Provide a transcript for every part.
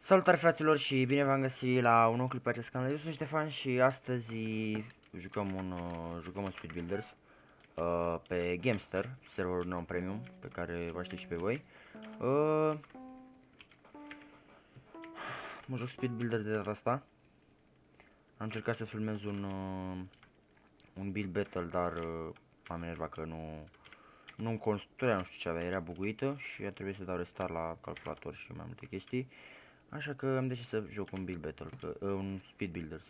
Salutare fraților și bine v-am găsit la un nou clip pe acest canal. Eu sunt Ștefan și astăzi jucăm un Speed Builders pe Gamester, serverul non-premium pe care vă aștept și pe voi. Mă joc Speed Builders de data asta. Am încercat să filmez un build battle, dar m-am enervat că nu construia, nu știu ce avea, era buguită și a trebuit să dau restart la calculator și mai multe chestii. Așa că am decis să joc un build battle, un Speed Builders,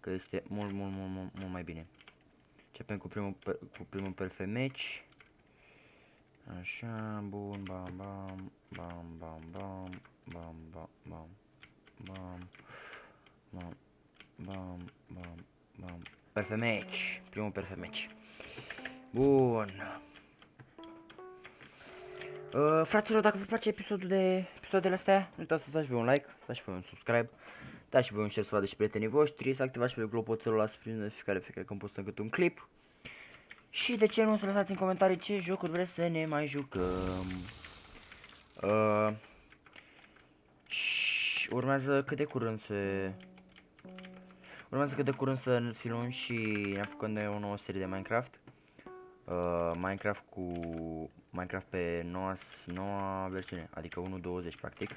că este mult mai bine. Începem cu primul perfect match. Așa, bun, bam bam, bam bam bam, bam bam bam, bam bam bam bam bam. Perfect match, primul perfect match. Bun. Fraților, dacă vă place episoadele astea, nu uitați să dați un like, să dați și voi un subscribe, dați și voi un share să vadă și prietenii voștri, să activați și voi clopoțelul ăla să primiți notificare fiecare când postăm câte un clip. Și de ce nu să lăsați în comentarii ce jocuri vreți să ne mai jucăm. Și urmează cât de curând să filmăm și ne apucăm de o nouă serie de Minecraft. Minecraft pe noua versiune, adică 1.20 practic.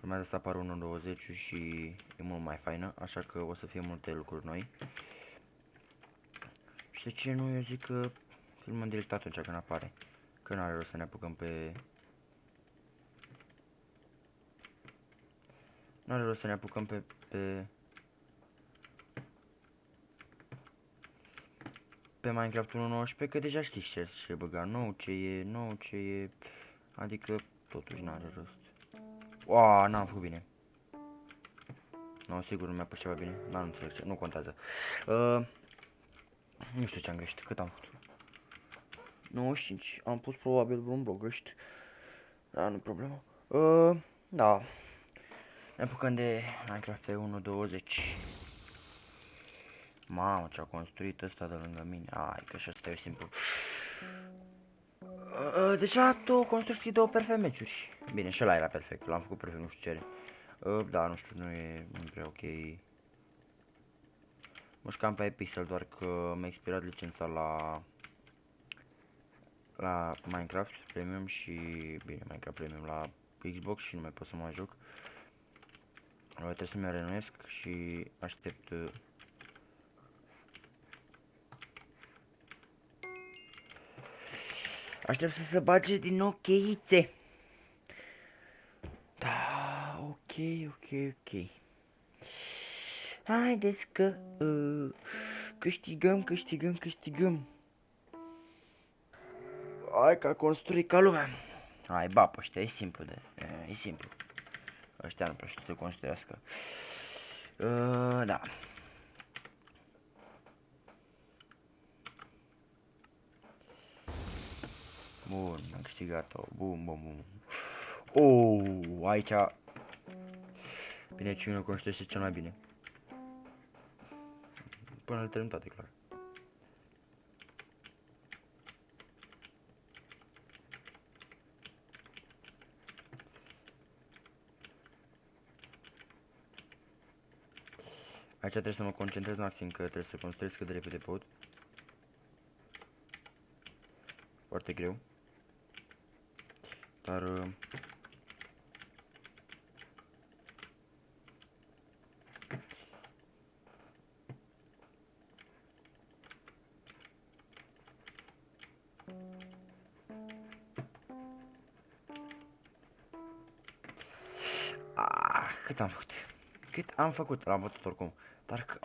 Urmează să apară 1.20 și e mult mai faină, așa că o să fie multe lucruri noi. Și de ce nu, eu zic că filmăm direct atunci când apare, că n-are rost să ne apucăm pe... N-are rost să ne apucăm pe Minecraft 1.19, că deja știți ce băga, nou ce e, adică totuși n-are rost. Oa, n-am făcut bine. Nu, sigur nu mi-a pus ceva bine, dar nu înțeleg ce, nu contează. Nu știu ce am greșit, cât am făcut? 95, am pus probabil vreun bloc greșit. Da, nu problemă. Da. Ne apucăm de Minecraft pe 1.20. Mamă, ce-a construit ăsta de lângă mine. Ai, că și ăsta e simplu. Deja două construcții, două perfect match-uri. Bine, și ăla era perfect, l-am făcut perfect, nu știu ce are. Da, nu știu, nu e prea ok. Mă jucam pe iPixel, doar că mi-a expirat licența la Minecraft Premium și... Bine, Minecraft Premium la Xbox și nu mai pot să mai joc. Trebuie să mi-o renuiesc și aștept... Aștept să se bage din nou cheițe. Da, ok. Haideți că câștigăm. Hai că a construit ca lumea. Hai, bap, ăștia e simplu e simplu. Ăștia nu prea știu să construiască. Da. Bun, am câștigat-o. Bun. Oh, aici... Bine, cine construiește cel mai bine. Până le termin toate, clar. Aici trebuie să mă concentrez maxim, că trebuie să construiesc cât de repede pot. Foarte greu. Dar... cât am făcut? Cât am făcut? L-am bătut oricum. Dar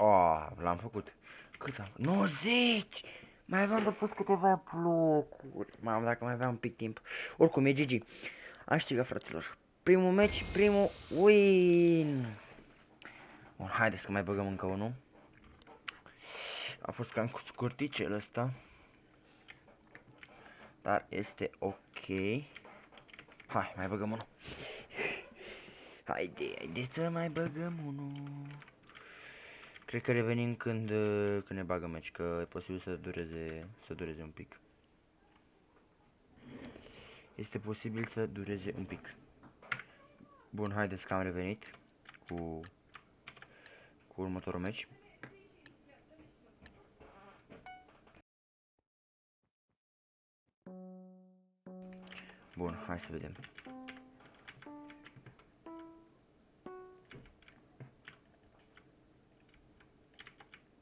l-am făcut. Cât am? 90! Mai aveam de pus câteva blocuri. Mamă, dacă mai aveam un pic timp. Oricum, e GG. Am câștigat, fraților. Primul match, primul win. Bun, haideți că mai băgăm încă unul. A fost cam scurticel ăsta. Dar este ok. Hai, mai băgăm unul. Haide să mai băgăm unul. Cred că revenim când ne bagă meci, că e posibil să dureze un pic. Este posibil să dureze un pic. Bun, haideți că am revenit cu următorul meci. Bun, hai să vedem.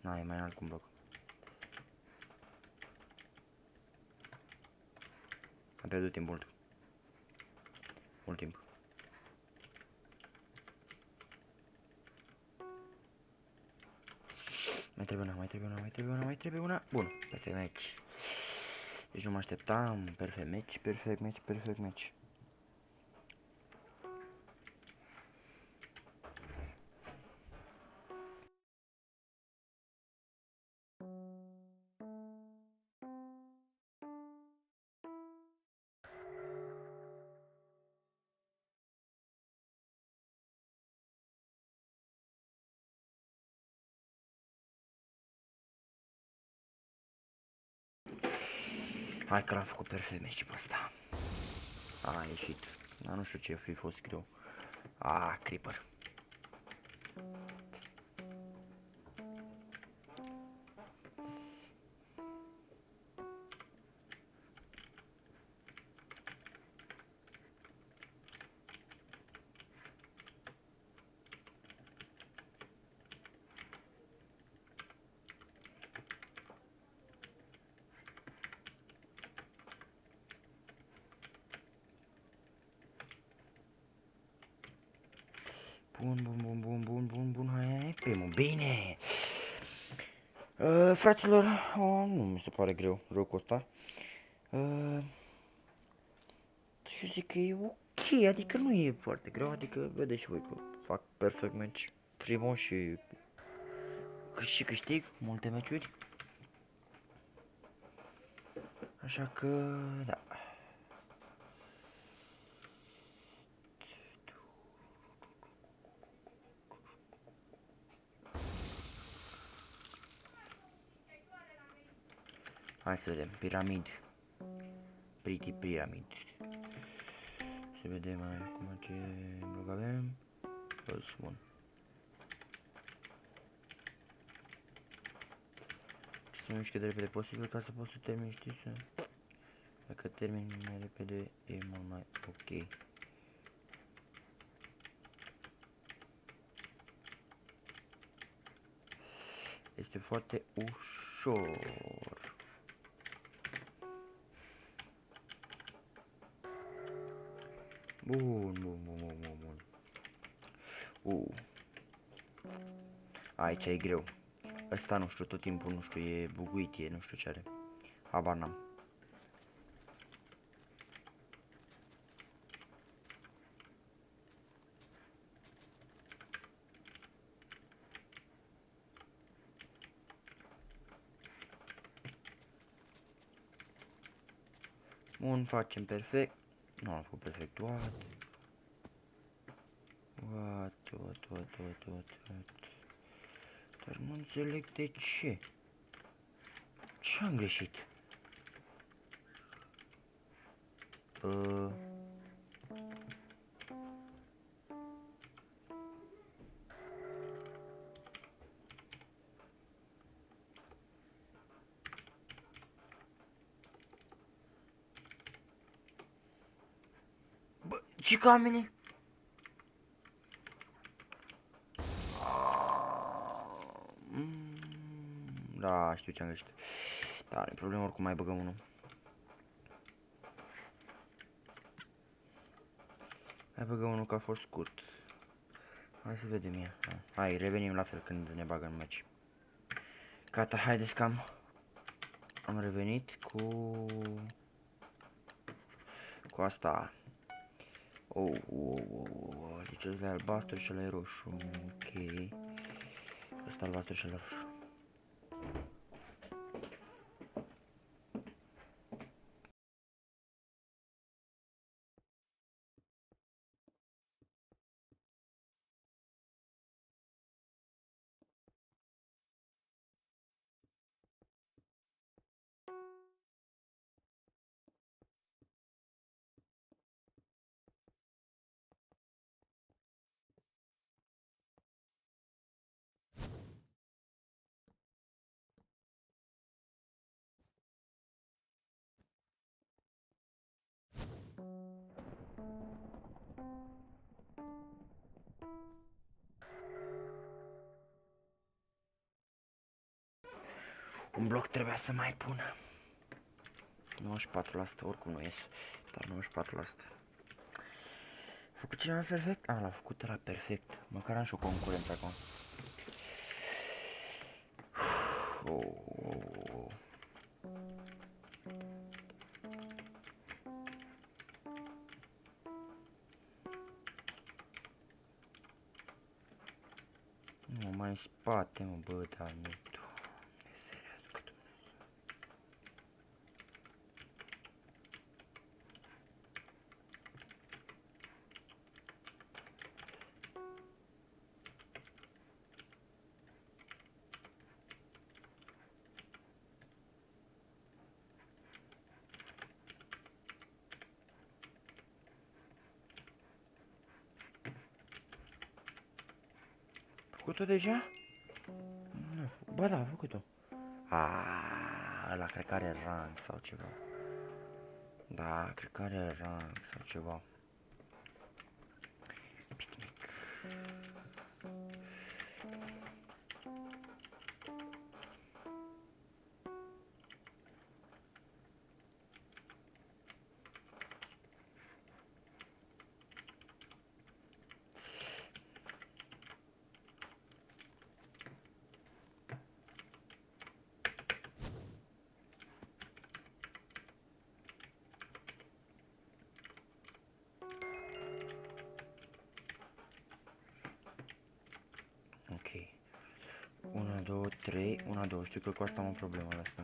Na, e mai înalt cu un bloc. Am pierdut timp mult. Mult timp. Mai trebuie una, mai trebuie una, mai trebuie una, mai trebuie una. Bun, perfect match. Deci nu mă așteptam. Perfect match, perfect match, perfect match. Hai că l-am făcut perfect match pe ăsta. A ieșit. Dar nu știu ce fi fost greu. Creeper. Bun, hai, primul, bine! Fraților, nu mi se pare greu jocul ăsta. Eu zic că e ok, adică nu e foarte greu, adică vedeți și voi că fac perfect match primul și câștig multe meciuri. Așa că, da. Hai să vedem, piramid. Pretty Pyramid. Să vedem acum ce bloc avem. Bun. Să nu mișcă de repede posibil ca să pot să termin, știi, să... Dacă termin mai repede e mult mai ok. Este foarte ușor. Bun. Aici e greu. Ăsta nu știu, tot timpul nu știu, e buguit, nu știu ce are. Habar n-am. Bun, facem perfect. Nu am făcut perfect. What? Dar nu înțeleg de ce. Ce am greșit? Bă, ce camene? Da, știu ce am greșit. Da, nu e problemă, oricum mai băgăm unul. Hai băgăm unul că a fost scurt. Hai să vedem ea. Hai, revenim la fel când ne bagă în meci. Gata, haideți că am revenit cu asta. Deci ăsta e albastru și ăla e roșu. Ok. Ăsta albastru și ăla roșu. Un bloc trebuia să mai pun. 94%, oricum nu ies, dar 94%. A făcut cineva perfect? L-a făcut ăla perfect. Măcar am și o concurență acum. Nu, mai în spate, mă, bă, dar nu. Făcut-o deja? Nu, ba da, a făcut-o. Ăla cred că are rank sau ceva. Da, cred că are rank sau ceva. Picnic. Ok. 1, 2, 3, 1, 2. Știu că cu asta am o problemă la asta.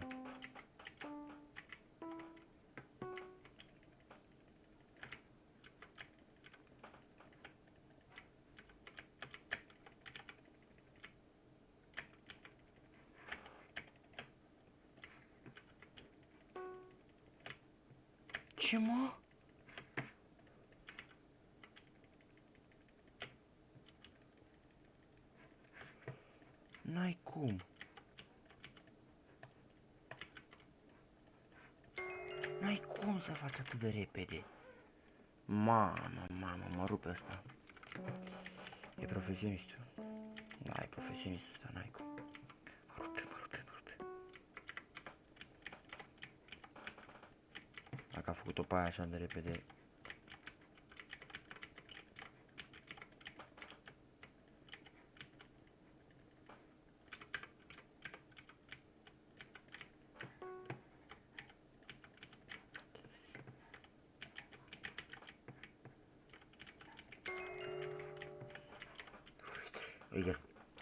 Ce, mă? N-ai cum. N-ai cum să faci atât de repede. Mamă, mă rupe ăsta. E profesionistul. Da, e profesionistul ăsta, n-ai cum. Mă rupe. Dacă a făcut-o pe aia așa de repede.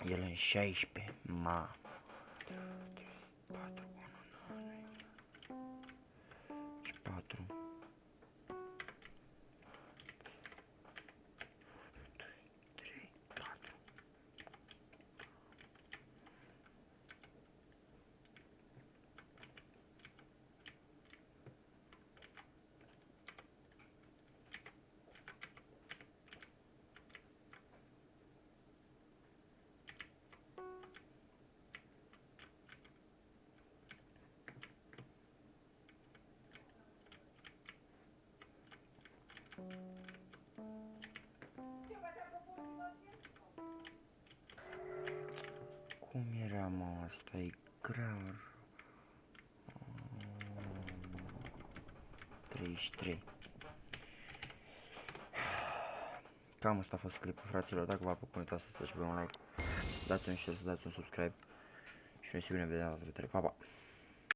El în 16. Ma. 4, 4. Cum era, mă, asta e grav. 33. Cam asta a fost clipul, fraților. Dacă v-a plăcut, nu uitați să dați un like, dați un share, să dați un subscribe și noi sigur ne vedem la data viitoare. Pa, pa!